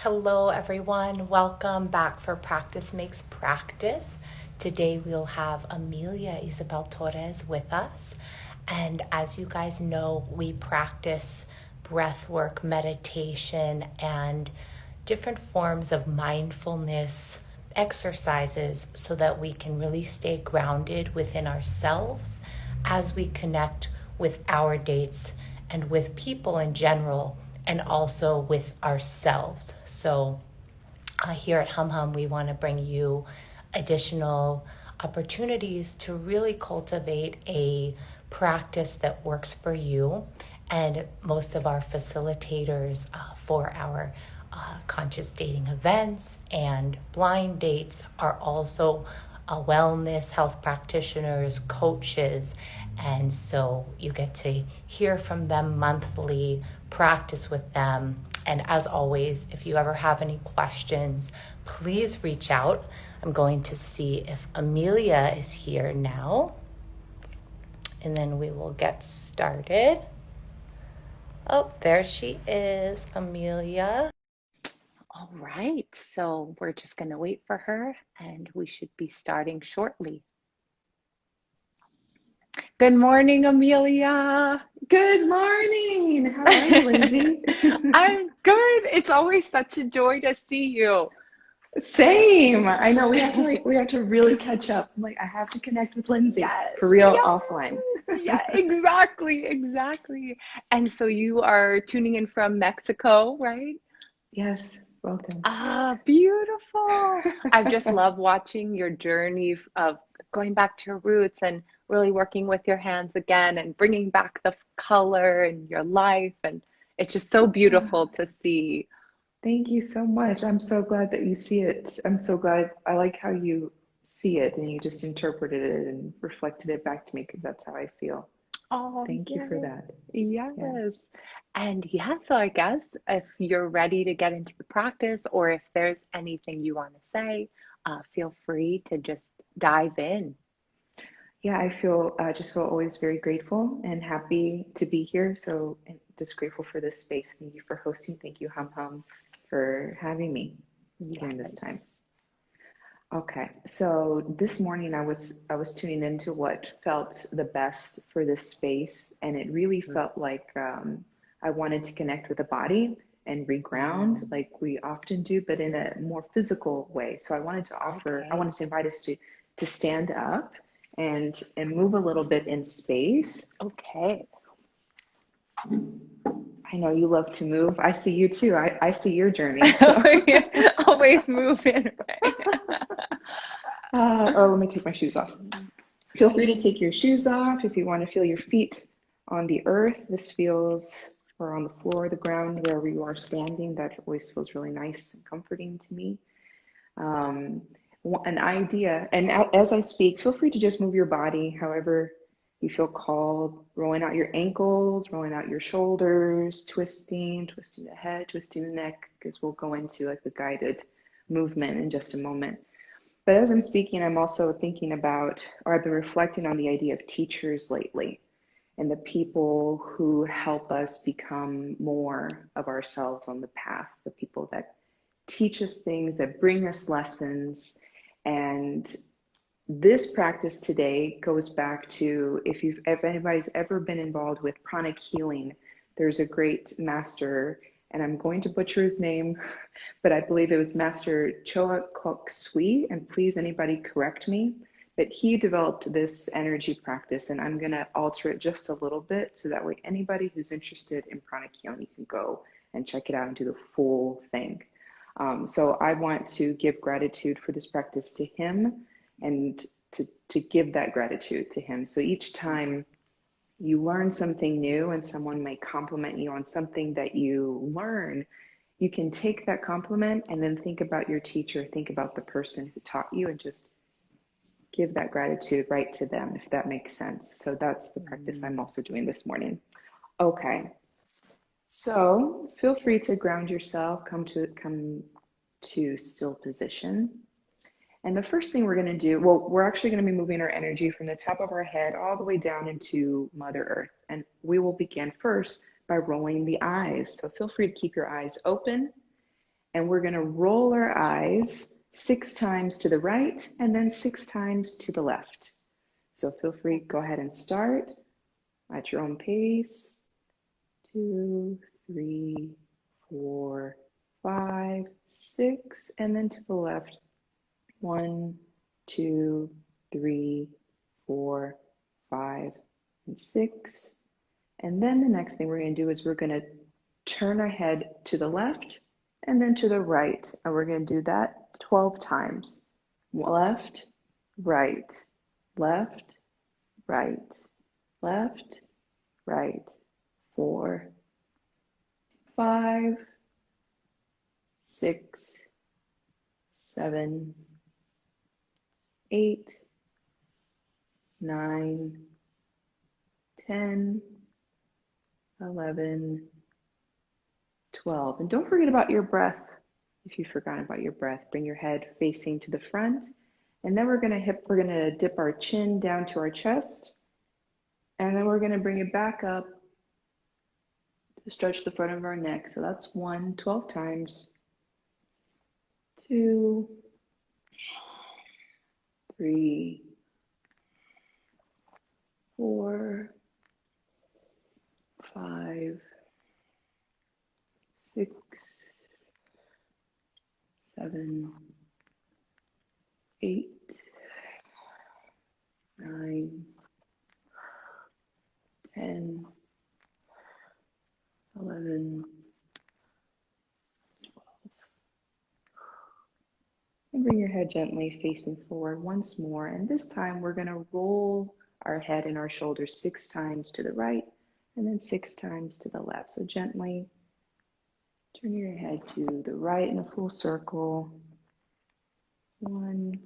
Hello, everyone. Welcome back for Practice Makes Practice. Today we'll have Amelia Isabel Torres with us. And as you guys know, we practice breath work, meditation, and different forms of mindfulness exercises so that we can really stay grounded within ourselves as we connect with our dates and with people in general, and also with ourselves. So here at Hum Hum, we want to bring you additional opportunities to really cultivate a practice that works for you. And most of our facilitators for our conscious dating events and blind dates are also wellness health practitioners, coaches, and so you get to hear from them monthly, practice with them. And as always, if you ever have any questions, please reach out. I'm going to see if Amelia is here now, and then we will get started. Oh, there she is, Amelia. All right, so we're just going to wait for her and we should be starting shortly. Good morning, Amelia. Good morning. How are you, Lindsay? I'm good. It's always such a joy to see you. Same. I know we have to really catch up. I have to connect with Lindsay for real offline. Yeah, exactly. And so you are tuning in from Mexico, right? Yes, welcome. Ah, beautiful. I just love watching your journey of going back to your roots and really working with your hands again and bringing back the color in your life. And it's just so beautiful to see. Thank you so much. I'm so glad that you see it. I'm so glad. I like how you see it and you just interpreted it and reflected it back to me because that's how I feel. Oh, Thank you yes, for that. Yeah. yes. And yeah, so I guess if you're ready to get into the practice or if there's anything you want to say, feel free to just dive in. Yeah, I feel just feel always very grateful and happy to be here. So and just grateful for this space. Thank you for hosting. Thank you, Hum Hum, for having me during this Yes. time. Okay, so this morning I was tuning into what felt the best for this space, and it really felt like I wanted to connect with the body and reground like we often do, but in a more physical way. So I Okay. wanted to invite us to stand up and move a little bit in space. Okay. I know you love to move. I see you too. I see your journey. So, Always moving, right? oh, let me take my shoes off. Feel free to take your shoes off if you want to feel your feet on the earth. This feels, or on the floor, the ground, wherever you are standing. That always feels really nice and comforting to me. Um, an idea, and as I speak, feel free to just move your body however you feel called, rolling out your ankles, rolling out your shoulders, twisting the head, twisting the neck, because we'll go into like a guided movement in just a moment. But as I'm speaking, I'm also thinking about, or I've been reflecting on the idea of teachers lately and the people who help us become more of ourselves on the path, the people that teach us things, that bring us lessons. And this practice today goes back to if anybody's ever been involved with pranic healing, there's a great master, and I'm going to butcher his name, but I believe it was Master Choa Kok Sui, and please anybody correct me. But he developed this energy practice, and I'm going to alter it just a little bit so that way anybody who's interested in pranic healing, you can go and check it out and do the full thing. So I want to give gratitude for this practice to him and to give that gratitude to him. So each time you learn something new and someone may compliment you on something that you learn, you can take that compliment and then think about your teacher, think about the person who taught you, and just give that gratitude right to them, if that makes sense. So that's the practice I'm also doing this morning. Okay, so feel free to ground yourself, come to still position. And the first thing we're going to do, well, we're actually going to be moving our energy from the top of our head all the way down into Mother Earth. And we will begin first by rolling the eyes. So feel free to keep your eyes open And we're going to roll our eyes 6 times to the right and then 6 times to the left. So feel free, go ahead and start at your own pace. 2, 3, 4, 5, 6, and then to the left. 1, 2, 3, 4, 5, and 6. And then the next thing we're going to do is we're going to turn our head to the left and then to the right. And we're going to do that 12 times. Left, right, left, right, left, right. 4, 5, 6, 7, 8, 9, 10, 11, 12. And don't forget about your breath. If you've forgotten about your breath, bring your head facing to the front. And then we're going to dip our chin down to our chest. And then we're going to bring it back up to stretch the front of our neck. So that's 1, 12 times. 2, 3, 4, 5, 6, 7, 8, 9, 10, 11, 12. And bring your head gently facing forward once more. And this time we're going to roll our head and our shoulders 6 times to the right and then 6 times to the left. So gently turn your head to the right in a full circle. 1,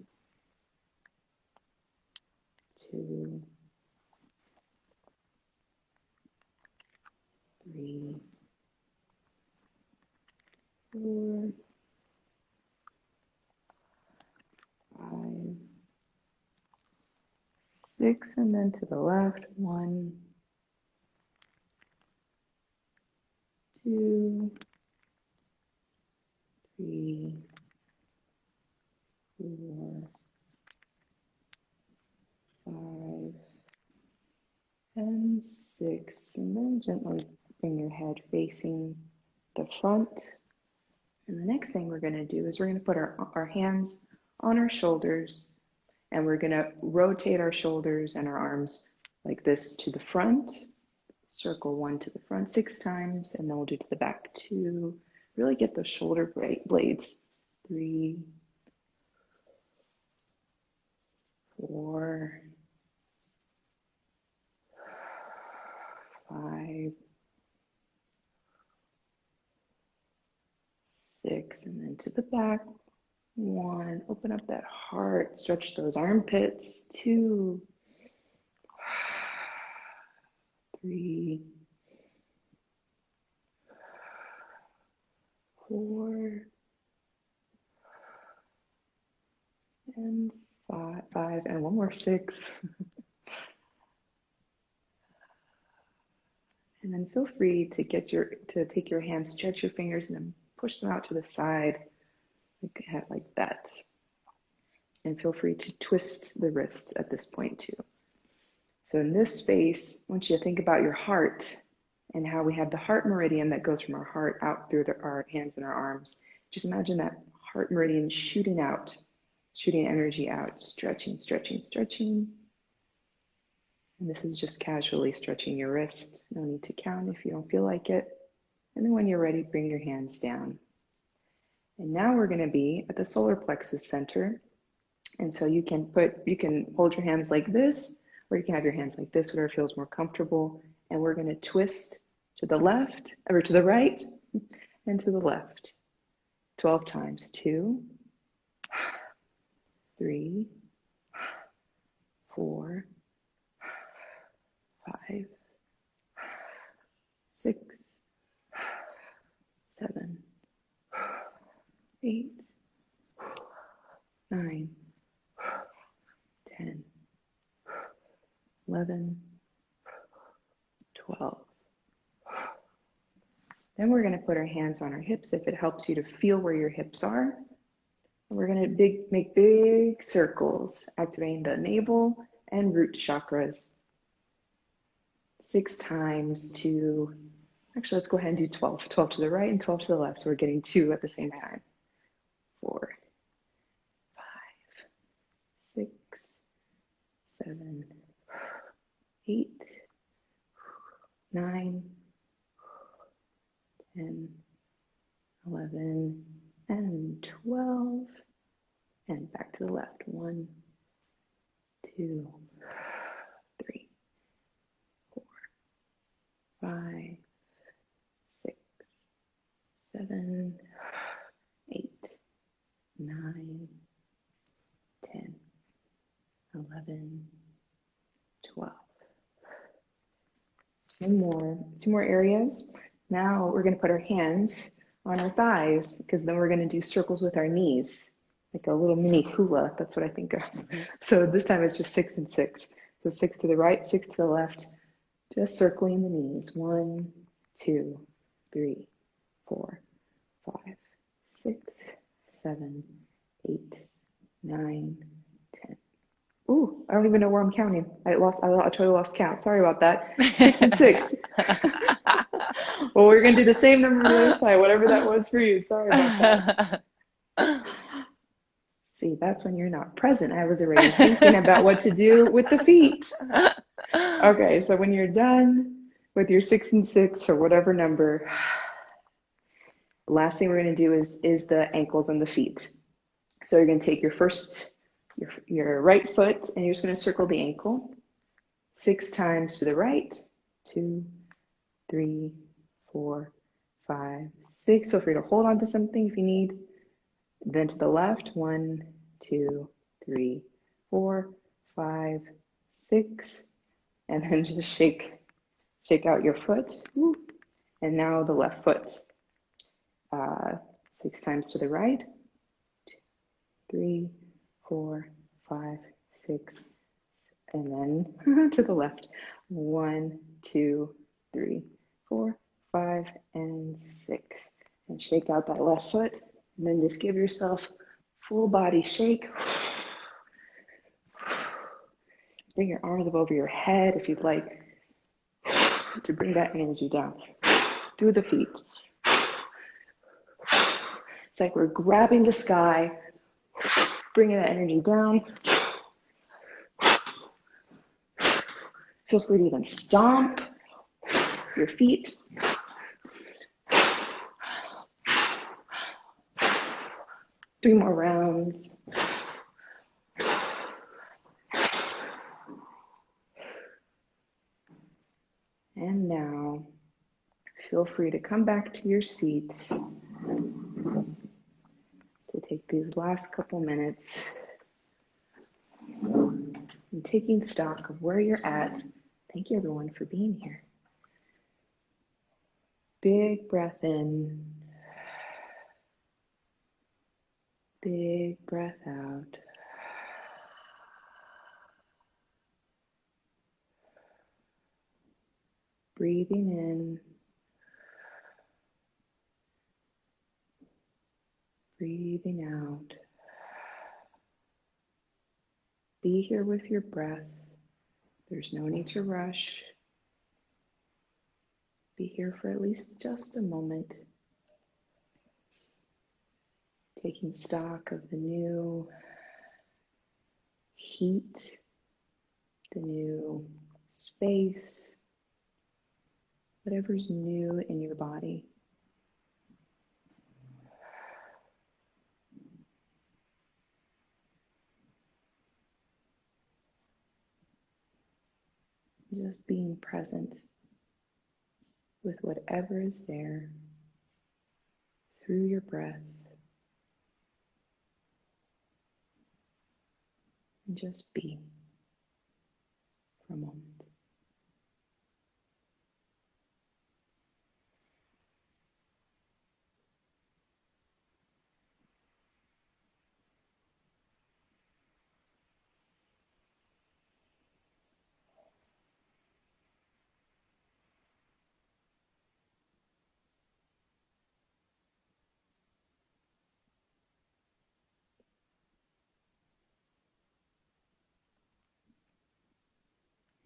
2, 3, 4, 5, 6, and then to the left. 1, 2, 3, 4, 5, and 6. And then gently bring your head facing the front. And the next thing we're going to do is we're going to put our hands on our shoulders, and we're going to rotate our shoulders and our arms like this to the front. Circle 1 to the front 6 times, and then we'll do to the back 2. Really get those shoulder blades. 3, 4, 5, 6, and then to the back. 1, open up that heart, stretch those armpits. 2, 3, 4, and 5, and one more 6. And then feel free to take your hands, stretch your fingers, and then push them out to the side, like that. And feel free to twist the wrists at this point too. So in this space, I want you to think about your heart and how we have the heart meridian that goes from our heart out through our hands and our arms. Just imagine that heart meridian shooting out, shooting energy out, stretching, stretching, stretching. And this is just casually stretching your wrists. No need to count if you don't feel like it. And then when you're ready, bring your hands down. And now we're going to be at the solar plexus center. And so you can hold your hands like this, or you can have your hands like this, whatever feels more comfortable. And we're going to twist to the left, or to the right, and to the left. 12 times. 2, 3, 4, 5, 6, 7, 8, 9, 10, 11, 12. Then we're going to put our hands on our hips if it helps you to feel where your hips are. And we're going to make big circles, activating the navel and root chakras 6 times to, actually, let's go ahead and do 12. 12 to the right and 12 to the left. So we're getting 2 at the same time. 4, 5, 6, 7, 8, 9, 10, 11, and 12. And back to the left. 1, 2, 3, 4, 5, 6, 7, 8, 9, 10, 11, 12. Two more areas. Now we're going to put our hands on our thighs, because then we're going to do circles with our knees, like a little mini hula. That's what I think of. So this time it's just 6 and 6. So 6 to the right, 6 to the left, just circling the knees. 1, 2, 3, 4, 5, 6, 7, 8, 9, 10. Ooh, I don't even know where I'm counting. I totally lost count. Sorry about that. 6 and 6. Well, we're going to do the same number on the other side, whatever that was for you. Sorry about that. See, that's when you're not present. I was already thinking about what to do with the feet. Okay, so when you're done with your 6 and 6 or whatever number, the last thing we're going to do is the ankles and the feet. So you're going to take your right foot, and you're just going to circle the ankle 6 times to the right. 2, 3, 4, 5, 6. Feel free to hold on to something if you need. Then to the left. 1, 2, 3, 4, 5, 6. And then just shake out your foot. Woo. And now the left foot. 6 times to the right. 2, 3, 4, 5, 6. And then to the left. 1, 2, 3, 4, 5, and 6. And shake out that left foot. And then just give yourself full body shake. Bring your arms up over your head if you'd like to bring that energy down. Through the feet. It's like we're grabbing the sky, bringing that energy down. Feel free to even stomp your feet. 3 more rounds. And now, feel free to come back to your seat to take these last couple minutes and taking stock of where you're at. Thank you, everyone, for being here. Big breath in. Big breath out. Breathing in. Breathing out. Be here with your breath. There's no need to rush. Be here for at least just a moment. Taking stock of the new heat, the new space, whatever's new in your body. Just being present with whatever is there through your breath. And just be for a moment.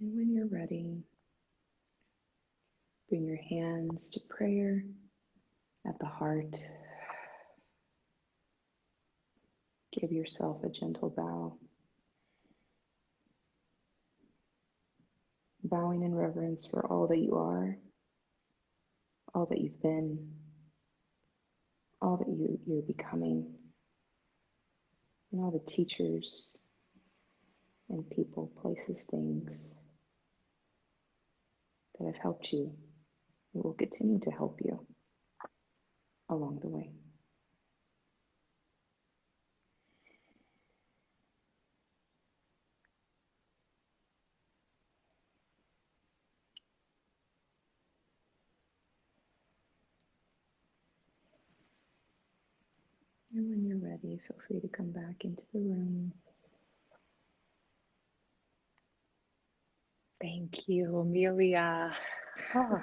And when you're ready, bring your hands to prayer at the heart. Give yourself a gentle bow. Bowing in reverence for all that you are, all that you've been, all that you're becoming, and all the teachers and people, places, things that have helped you and will continue to help you along the way. And when you're ready, feel free to come back into the room. Thank you, Amelia. Oh.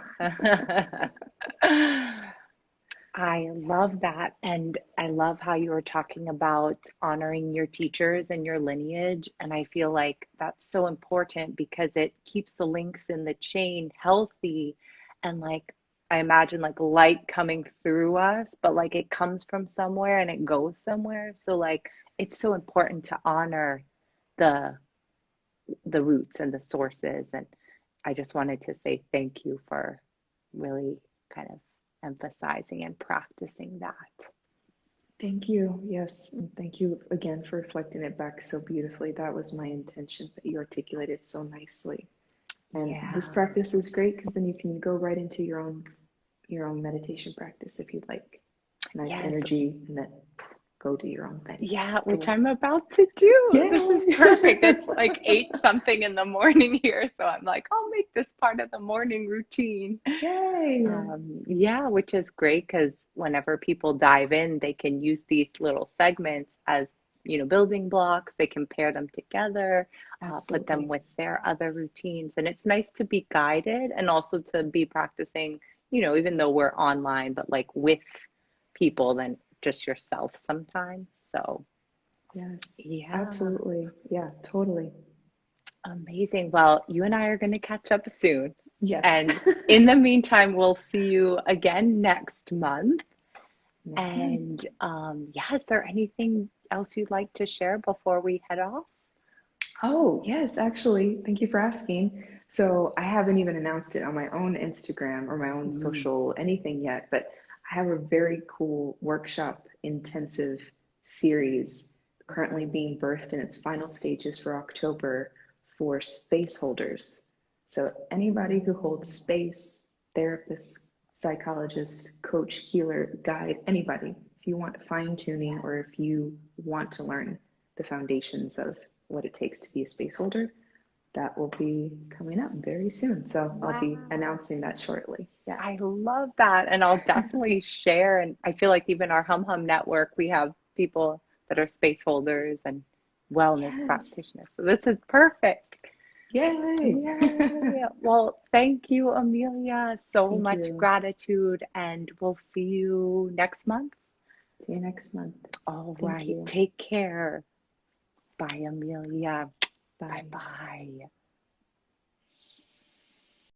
I love that. And I love how you were talking about honoring your teachers and your lineage. And I feel like that's so important because it keeps the links in the chain healthy. And like, I imagine like light coming through us, but like it comes from somewhere and it goes somewhere. So like, it's so important to honor the the roots and the sources. And I just wanted to say thank you for really kind of emphasizing and practicing that. Thank you. Yes. And thank you again for reflecting it back so beautifully. That was my intention, but you articulated so nicely. And this Yeah. practice is great because then you can go right into your own meditation practice if you'd like. Nice Yes. energy, and then go do your own thing. Yeah, which I'm about to do. Yay. This is perfect. It's like 8 something in the morning here. So I'm like, I'll make this part of the morning routine. Yay. Yeah, which is great because whenever people dive in, they can use these little segments as, building blocks. They can pair them together, put them Absolutely. with their other routines. And it's nice to be guided and also to be practicing, even though we're online, but like with people than just yourself sometimes. So, Yes. yeah, Absolutely. Yeah, totally. amazing. Well, you and I are going to catch up soon. Yes. And in the meantime, we'll see you again next month. Next month. And yeah, is there anything else you'd like to share before we head off? Oh, yes, actually, thank you for asking. So I haven't even announced it on my own Instagram or my own Mm. social anything yet, but I have a very cool workshop intensive series currently being birthed in its final stages for October for space holders. So anybody who holds space, therapist, psychologist, coach, healer, guide, anybody, if you want fine tuning or if you want to learn the foundations of what it takes to be a space holder, that will be coming up very soon. So I'll be Wow. announcing that shortly. Yeah. I love that. And I'll definitely share. And I feel like even our Hum Hum network, we have people that are space holders and wellness Yes. practitioners. So this is perfect. Yay. Yay. Well, thank you, Amelia. So Thank much you. gratitude. And we'll see you next month. See you next month. All Thank right. you. Take care. Bye, Amelia. Bye Bye. bye.